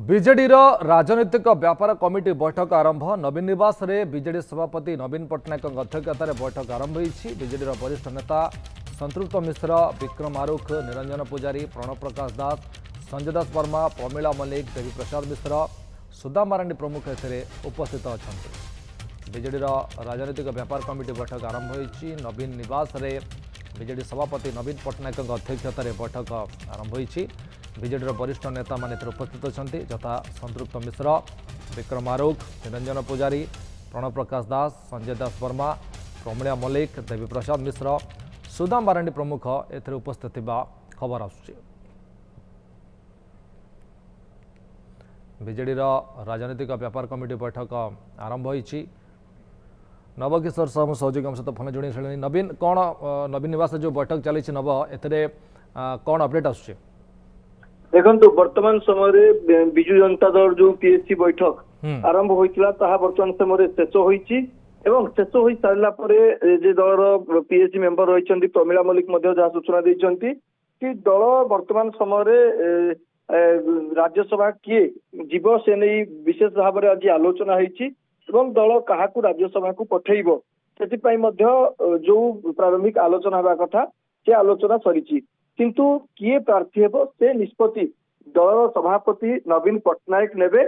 BJD राजनीतिक व्यापार committee बैठक आरंभ नवीन निवास रे बीजेडी सभापति नवीन पट्टनायक अध्यक्षतार बैठक आरंभ होती। बीजेडी वरिष्ठ नेता संतृप्त मिश्र, विक्रम आरुख, निरंजन पुजारी, प्रणव प्रकाश दास, संजय दास वर्मा, प्रमिला मल्लिक, देवी प्रसाद मिश्र, सुदाम मारांडी प्रमुख उपस्थित अच्छा। बीजेडी राजनीतिक व्यापार कमिटी बैठक आरंभ होती। नवीन निवास रे बीजेडी सभापति नवीन पट्टनायक अध्यक्षतार बैठक आरंभ होती। बीजेडी वरिष्ठ नेता मान उपस्थित अच्छा यथा संतृप्त मिश्र, विक्रम आरुख, निरंजन पुजारी, प्रणव प्रकाश दास, संजय दास वर्मा, प्रमिला मल्लिक, देवी प्रसाद मिश्र, सुदाम मारांडी प्रमुख उपस्थित खबर आसुची। बीजेडी राजनीतिक व्यापार कमिटी बैठक आरंभ होती। नवकिशोर साहू सहयोगी हम सहित फोन जोड़ी सारे। नवीन कौन नवीन निवास जो बैठक चली नव ए कौन अपडेट आसुची? देखो वर्तमान समय विजु जनता दल जो पीएससी बैठक आरंभ होता वर्तमान समय शेष होती शेष हो सारा दलर पीएससी मेंबर रही प्रमिला मल्लिक जहाँ सूचना देती कि दल वर्तमान समय राज्यसभा किए जीव से नहीं विशेष भाव में आज आलोचना होती दल क्या राज्यसभा को पठेब से जो प्रारंभिक आलोचना हवा कथा से आलोचना सरी किंतु किए प्रार्थी हेब से निष्पत्ति दल सभापति नवीन पट्टनायक नेबे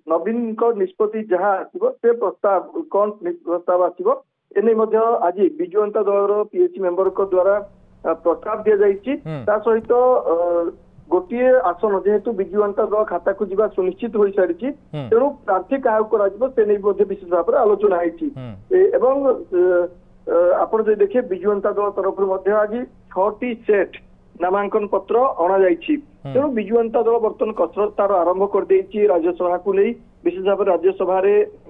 नवीन निष्पत्ति जहाँ आसो से प्रस्ताव कौन प्रस्ताव आसो एने आज विजु जनता दल पीएचसी मेंबर द्वारा प्रस्ताव दि जाता सहित गोटे आसन जेहेतु विजु जनता दल खाता को जीवा सुनिश्चित हो सारी तेणु प्रार्थी क्या से नहीं विशेष भाव में आलोचना होती। आपण जो देखिए विजु जनता दल तरफ आज 6टी सेट नामांकन पत्र अणा तेणु विजु जनता दल बर्तमान कसरत तार आरंभ कर देछि राज्यसभा को नहीं विशेष भाव राज्यसभा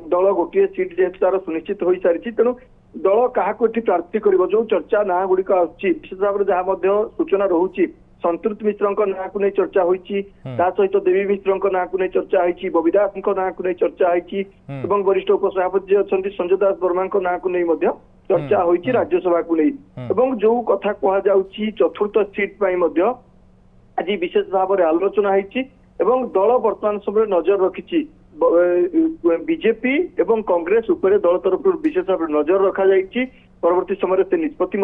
दल गोटे सीट जेहेतु तार सुनिश्चित हो सारी तेणु दल क्या प्रार्थी कर जो चर्चा ना गुड़िक आशेष भाव में जहाँ सूचना रोचे संतृप्त मिश्र ना को नहीं चर्चा होती सहित देवी मिश्र ना को नहीं चर्चा होती बबिदास ना को नहीं चर्चा होती वरिष्ठ उपसभापति अच्छा संजय दास वर्मा ना को नहीं चर्चा होती राज्यसभा को नहीं जो कथा कहुच्छी चतुर्थ सीट आज विशेष भाव में आलोचना होती दल वर्तमान समय नजर रखी बीजेपी एवं कांग्रेस उपर दल तरफ विशेष भाव नजर रखा परवर्ती समय से निष्पत्ति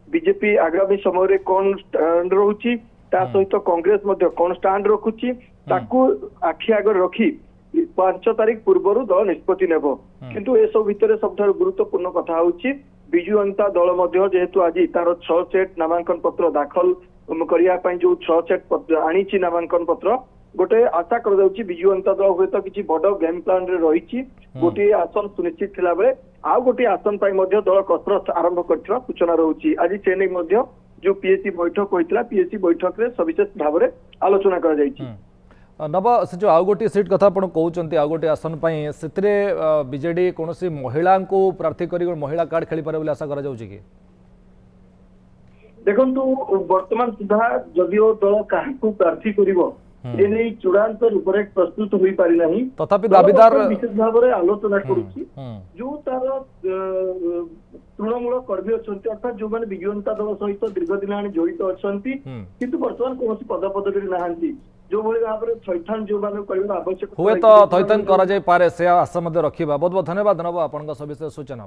बीजेपी आगामी समय कौन स्टैंड रोची सहित कांग्रेस कौन स्टैंड रखुची आखि आगे रखी 5 तारीख पूर्व दल निष्पत्ति नेब किंतु ए सब भितर सब गुरुत्वपूर्ण कथा होची विजु जनता दल जेहेतु आज तार 6 सेट नामांकन पत्र दाखल करने जो 6 सेट आनी नामांकन पत्र गोटे आशा कर विजु जनता दल हुए तो किसी बड़ गेम प्लान रे रही गोटे आसन सुनिश्चित थिला बेले आउ गोटे आसन दल कसरत आरंभ कर सूचना रोचे आज से नहीं जो पीएससी बैठक होता पीएससी बैठक में सविशेष भाव में आलोचना कर नव से जो आउ गोटे सीट कथा आप कहते आउ गोटे आसन से बीजेडी कौन महिला को प्रार्थी कर महिला कार्ड खेली पारे आशा कर देखु वर्तमान सुधा जदिओ दल क्या प्रार्थी कर चूड़ांत रूपरेख प्रस्तुत हो पारि नहीं तथापि दाबीदार विशेष भाव में आलोचना करुच्ची जो तार तृणमूल कर्मी अच्छा अर्थात जो मैंने विजु जनता दल सहित दीर्घ दिन जड़ित अच्छा किंतु बर्तमान कौन पदपदवी ना जो भाव में थैथान जो आवश्यक हुए तो थैथान करा पारे से आशा रखा। बहुत बहुत धन्यवाद नब आपण सविशेष सूचना।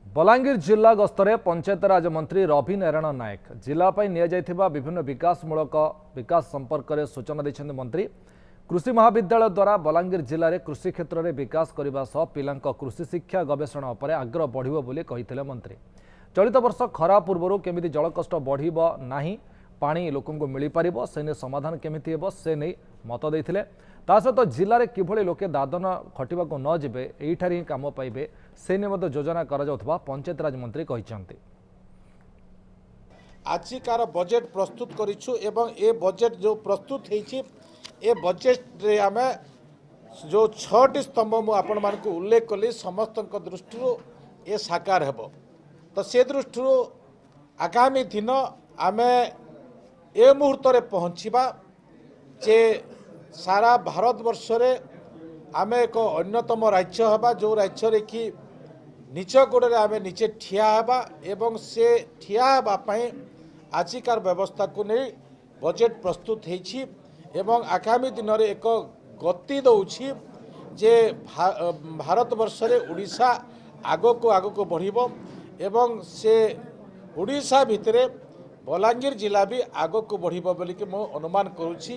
बलांगीर जिला गस्तरे पंचायतराज मंत्री रवि नारायण नायक जिलापाई निया विभिन्न विकास संपर्क में सूचना देते मंत्री। कृषि महाविद्यालय द्वारा बलांगीर जिले में कृषि क्षेत्र में विकास करने सह पिला कृषि शिक्षा गवेषणा पर आग्रह बढ़िबो बोली कहिथिले मंत्री। चलित वर्ष खरा पूर्व केमिति जलकष्ट बढ़िबो नाही पानी लोकंको मिल पारिबो से ने समाधान केमिति हेबो से नहीं मत देथिले। ता सहित जिले में किभली लोके दादन खटिबा को न जिबे एइठारे ही काम पाइबे से ने मध्य योजना करा जाउथबा पंचायतराज मंत्री कहिसंती। आजिकार बजेट प्रस्तुत करिछु एवं ए बजेट जो प्रस्तुत हेछि ए बजेट रे आमे जो 6टी स्तंभ मु आपण मान को उल्लेख कली समस्त दृष्टि ए साकार हेबो तो से दृष्टि आगामी दिन आमे ए मुहूर्त रे पहुँचीबा जे सारा भारत वर्ष रे आमे एक अन्यतम राज्य हबा जो राज्य रे कि নিচ গোড়ে আমি নিচে ঠিয়া হবা এবং সে ঠিয়া হবা পাই আজিকার ব্যবস্থাকে নেই বজেট প্রস্তুত হয়েছি এবং আগামী দিনের এক গতি দৌছি যে ভারতবর্ষে ওড়িশা আগকু আগকু বড়িব এবং সে ওড়িশা ভিতরে বଲାଙ୍ଗୀର ଜିଲ୍ଲା ବି ଆଗକୁ ବଢ଼ିବ ବୋଲିକି ମୁଁ ଅନୁମାନ କରୁଛି।